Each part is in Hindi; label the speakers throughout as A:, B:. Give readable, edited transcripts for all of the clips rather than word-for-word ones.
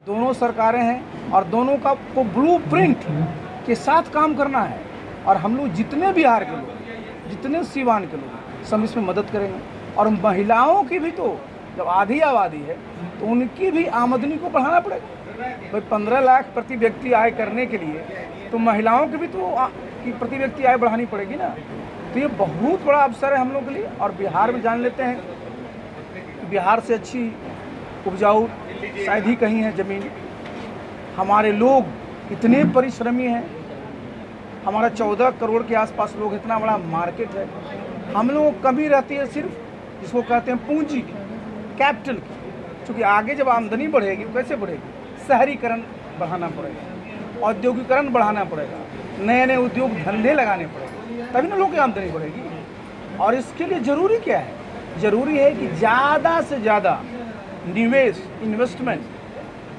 A: दोनों सरकारें हैं और दोनों का को ब्लूप्रिंट के साथ काम करना है। और हम लोग जितने बिहार के लोग, जितने सीवान के लोग, सब इसमें मदद करेंगे। और महिलाओं की भी, तो जब आधी आबादी है तो उनकी भी आमदनी को बढ़ाना पड़ेगा। भाई 15 लाख प्रति व्यक्ति आय करने के लिए तो महिलाओं की भी तो की प्रति व्यक्ति आय बढ़ानी पड़ेगी ना। तो ये बहुत बड़ा अवसर है हम लोग के लिए। और बिहार में जान लेते हैं, बिहार से अच्छी उपजाऊ शायद ही कहीं है ज़मीन। हमारे लोग इतने परिश्रमी हैं, हमारा 14 करोड़ के आसपास लोग, इतना बड़ा मार्केट है। हम लोगों को कमी रहती है सिर्फ जिसको कहते हैं पूंजी की, कैपिटल की। क्योंकि आगे जब आमदनी बढ़ेगी कैसे बढ़ेगी? शहरीकरण बढ़ाना पड़ेगा, औद्योगिकरण बढ़ाना पड़ेगा, नए नए उद्योग धंधे लगाने पड़ेंगे, तभी ना लोगों की आमदनी बढ़ेगी। और इसके लिए ज़रूरी क्या है? ज़रूरी है कि ज़्यादा से ज़्यादा निवेश, इन्वेस्टमेंट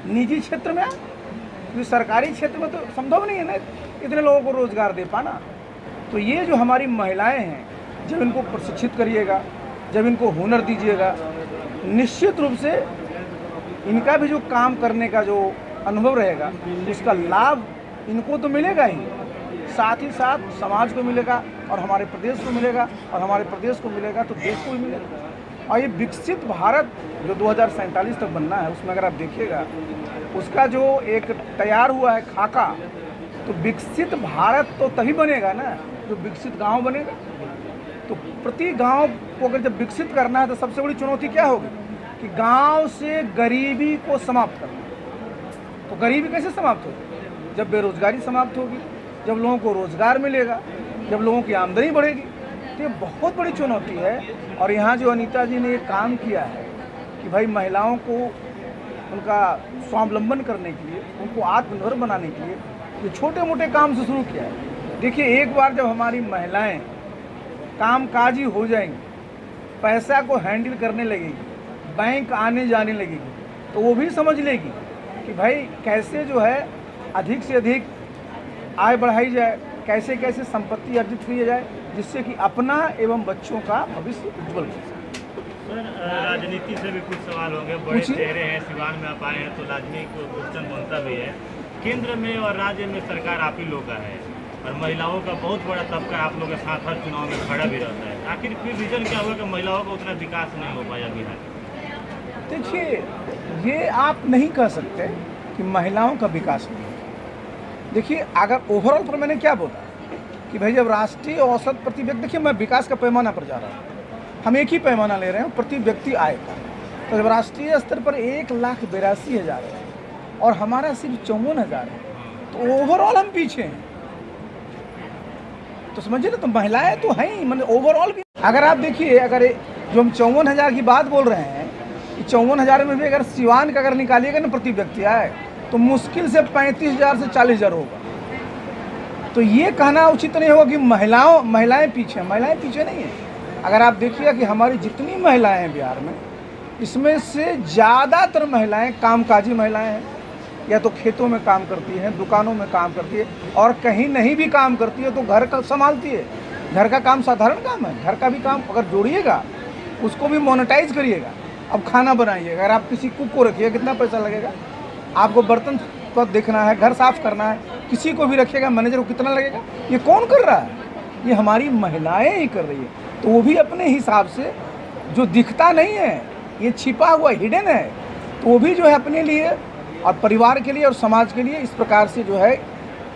A: निजी क्षेत्र में, क्योंकि सरकारी क्षेत्र में तो संभव नहीं है ना इतने लोगों को रोज़गार दे पाना। तो ये जो हमारी महिलाएं हैं, जब इनको प्रशिक्षित करिएगा, जब इनको हुनर दीजिएगा, निश्चित रूप से इनका भी जो काम करने का जो अनुभव रहेगा उसका लाभ इनको तो मिलेगा ही, साथ ही साथ समाज को मिलेगा और हमारे प्रदेश को मिलेगा, और हमारे प्रदेश को मिलेगा तो देश को भी मिलेगा। और ये विकसित भारत जो 2047 तक बनना है, उसमें अगर आप देखिएगा उसका जो एक तैयार हुआ है खाका, तो विकसित भारत तो तभी बनेगा ना जो विकसित गांव बनेगा। तो प्रति गांव को अगर जब विकसित करना है तो सबसे बड़ी चुनौती क्या होगी कि गांव से गरीबी को समाप्त करना। तो गरीबी कैसे समाप्त होगी? जब बेरोजगारी समाप्त होगी, जब लोगों को रोजगार मिलेगा, जब लोगों की आमदनी बढ़ेगी। तो ये बहुत बड़ी चुनौती है। और यहाँ जो अनीता जी ने ये काम किया है कि भाई महिलाओं को उनका स्वावलंबन करने के लिए, उनको आत्मनिर्भर बनाने के लिए ये छोटे मोटे काम से शुरू किया है। देखिए, एक बार जब हमारी महिलाएं कामकाजी हो जाएंगी, पैसा को हैंडल करने लगेगी, बैंक आने जाने लगेगी, तो वो भी समझ लेगी कि भाई कैसे जो है अधिक से अधिक आय बढ़ाई जाए, कैसे कैसे संपत्ति अर्जित की जाए, जिससे कि अपना एवं बच्चों का भविष्य उज्जवल हो।
B: सर, राजनीति से भी कुछ सवाल होंगे। बड़े चेहरे हैं, सिवान में आप आए हैं तो राजनीति क्वेश्चन बनता भी है। केंद्र में और राज्य में सरकार आप ही लोग का है और महिलाओं का बहुत बड़ा तबका आप लोग के साथ हर चुनाव में खड़ा भी रहता है। आखिर फिर रीजन क्या हुआ कि महिलाओं का उतना विकास नहीं हो पाया बिहार?
A: देखिए, ये आप नहीं कह सकते कि महिलाओं का विकास नहीं। देखिए, अगर ओवरऑल पर मैंने क्या बोला कि भाई जब राष्ट्रीय औसत प्रति व्यक्ति, देखिए मैं विकास का पैमाना पर जा रहा हूँ, हम एक ही पैमाना ले रहे हैं प्रति व्यक्ति आय का। तो जब राष्ट्रीय स्तर पर 1,82,000 है और हमारा सिर्फ 54,000 है, तो ओवरऑल हम पीछे हैं। तो समझिए ना, तो महिलाएं तो हैं ही, मतलब ओवरऑल भी। अगर आप देखिए, अगर जो हम 54,000 की बात बोल रहे हैं, 54,000 में भी अगर सिवान का अगर निकालिएगा ना प्रति व्यक्ति आय, तो मुश्किल से 35,000 से 40,000 होगा। तो ये कहना उचित नहीं होगा कि महिलाएं पीछे। महिलाएं पीछे नहीं है। अगर आप देखिएगा कि हमारी जितनी महिलाएं हैं बिहार में, इसमें से ज़्यादातर महिलाएं कामकाजी महिलाएं हैं, या तो खेतों में काम करती हैं, दुकानों में काम करती है, और कहीं नहीं भी काम करती है तो घर का संभालती है। घर का काम साधारण काम है, घर का भी काम अगर जोड़िएगा, उसको भी मोनेटाइज करिएगा। अब खाना बनाइएगा, अगर आप किसी कुक को रखिएगा कितना पैसा लगेगा? आपको बर्तन को देखना है, घर साफ करना है, किसी को भी रखिएगा मैनेजर को कितना लगेगा? ये कौन कर रहा है? ये हमारी महिलाएं ही कर रही है। तो वो भी अपने हिसाब से, जो दिखता नहीं है, ये छिपा हुआ हिडन है, तो वो भी जो है अपने लिए और परिवार के लिए और समाज के लिए इस प्रकार से जो है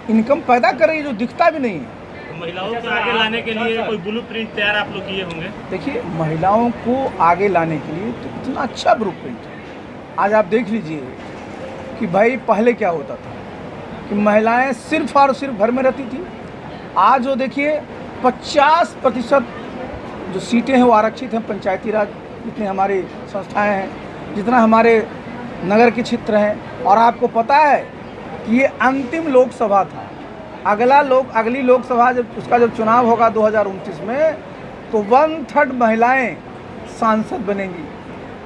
A: इनकम पैदा कर रही है, जो दिखता भी नहीं है।
B: तो महिलाओं को आगे लाने के लिए कोई ब्लूप्रिंट तैयार आप लोग किए होंगे?
A: देखिए, महिलाओं को आगे लाने के लिए तो इतना अच्छा ब्लूप्रिंट है। आज आप देख लीजिए कि भाई पहले क्या होता था कि महिलाएं सिर्फ और सिर्फ घर में रहती थी। आज जो देखिए 50% जो सीटें हैं वो आरक्षित हैं। पंचायती राज जितने हमारी संस्थाएं हैं, जितना हमारे नगर के क्षेत्र हैं। और आपको पता है कि ये अंतिम लोकसभा था। अगली लोकसभा जब चुनाव होगा 2029 में, तो 1/3 महिलाएं सांसद बनेंगी।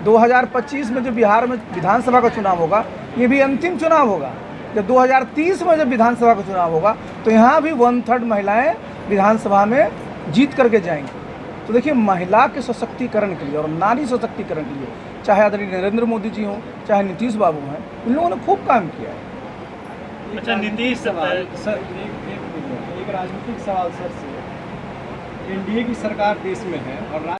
A: 2025 में जो बिहार में विधानसभा का चुनाव होगा, ये भी अंतिम चुनाव होगा। जब 2030 में जब विधानसभा का चुनाव होगा, तो यहाँ भी 1/3 महिलाएं विधानसभा में जीत करके जाएंगी। तो देखिए, महिला के सशक्तिकरण के लिए और नारी सशक्तिकरण के लिए चाहे आदरणीय नरेंद्र मोदी जी हों, चाहे नीतीश बाबू हैं, इन लोगों ने खूब काम किया है।
B: अच्छा, नीतीश
C: सवाल सर, एक राजनीतिक सवाल सर से, एनडीए की सरकार देश में है और